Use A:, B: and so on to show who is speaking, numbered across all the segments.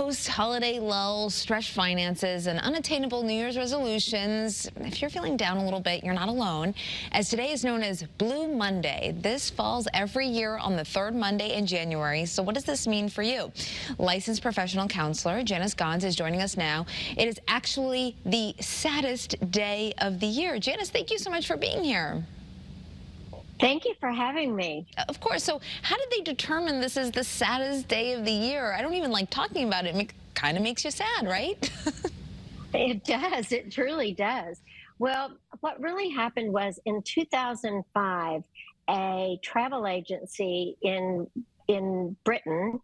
A: Post-holiday lulls, stretched finances, and unattainable New Year's resolutions. If you're feeling down a little bit, you're not alone, as today is known as Blue Monday. This falls every year on the third Monday in January. So what does this mean for you? Licensed professional counselor Janice Gaunt is joining us now. It is actually the saddest day of the year. Janice, thank you so much for being here.
B: Thank you for having me.
A: Of course. So how did they determine this is the saddest day of the year? I don't even like talking about it. It kind of makes you sad, right?
B: It does. It truly does. Well, what really happened was in 2005, a travel agency in Britain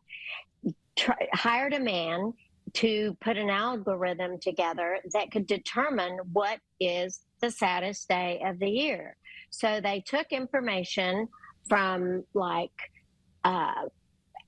B: hired a man to put an algorithm together that could determine what is the saddest day of the year. So they took information from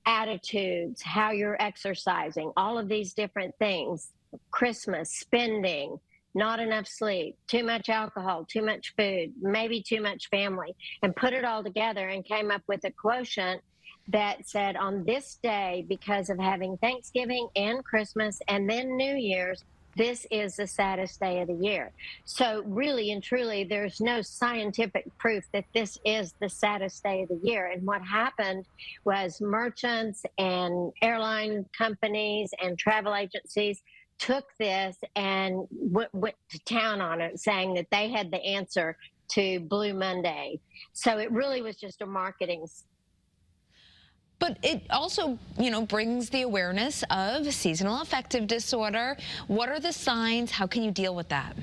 B: attitudes, how you're exercising, all of these different things, Christmas, spending, not enough sleep, too much alcohol, too much food, maybe too much family, and put it all together and came up with a quotient that said on this day, because of having Thanksgiving and Christmas and then New Year's, this is the saddest day of the year. So really and truly, there's no scientific proof that this is the saddest day of the year. And what happened was merchants and airline companies and travel agencies took this and went to town on it, saying that they had the answer to Blue Monday. So it really was just a marketing.
A: But it also, brings the awareness of seasonal affective disorder. What are the signs? How can you deal with that?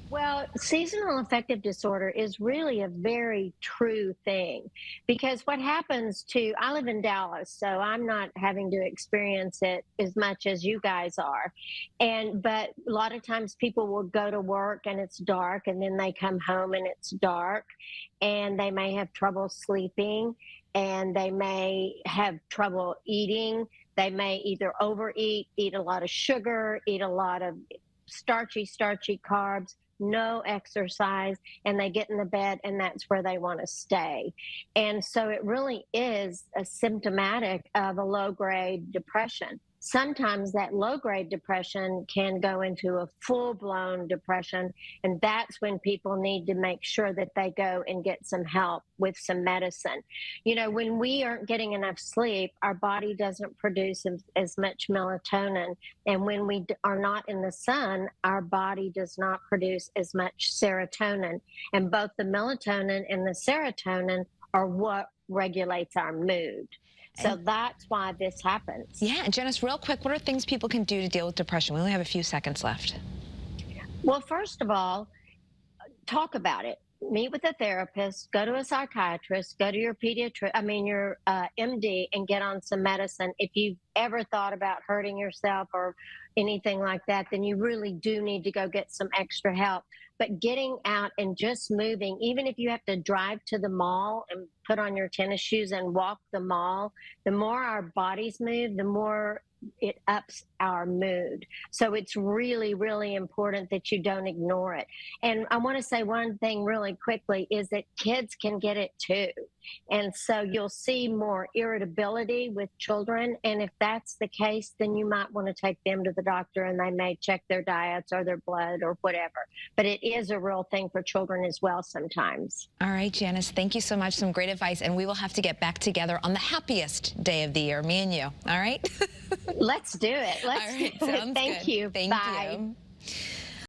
B: Well, seasonal affective disorder is really a very true thing, because what happens I live in Dallas, so I'm not having to experience it as much as you guys are. But a lot of times people will go to work and it's dark, and then they come home and it's dark, and they may have trouble sleeping, and they may have trouble eating. They may either overeat, eat a lot of sugar, eat a lot of starchy carbs, no exercise, and they get in the bed, and that's where they want to stay. And so it really is a symptomatic of a low-grade depression. Sometimes that low-grade depression can go into a full-blown depression, and that's when people need to make sure that they go and get some help with some medicine. When we aren't getting enough sleep, our body doesn't produce as much melatonin, and when we are not in the sun, our body does not produce as much serotonin. And both the melatonin and the serotonin are what regulates our mood. So that's why this happens.
A: Yeah, and Janice, real quick, what are things people can do to deal with depression? We only have a few seconds left.
B: Well, first of all, talk about it. Meet with a therapist, go to a psychiatrist, go to your your MD, and get on some medicine. If you've ever thought about hurting yourself or anything like that, then you really do need to go get some extra help. But getting out and just moving, even if you have to drive to the mall and put on your tennis shoes and walk the mall, the more our bodies move, the more it ups our mood. So it's really, really important that you don't ignore it. And I want to say one thing really quickly is that kids can get it too. And so you'll see more irritability with children. And if that's the case, then you might want to take them to the doctor, and they may check their diets or their blood or whatever. But it is a real thing for children as well sometimes.
A: All right, Janice, thank you so much. Some great advice. And we will have to get back together on the happiest day of the year, me and you. All right?
B: Let's do it. Let's do it.
A: Sounds
B: Thank
A: good.
B: you.
A: Thank
B: Bye.
A: you.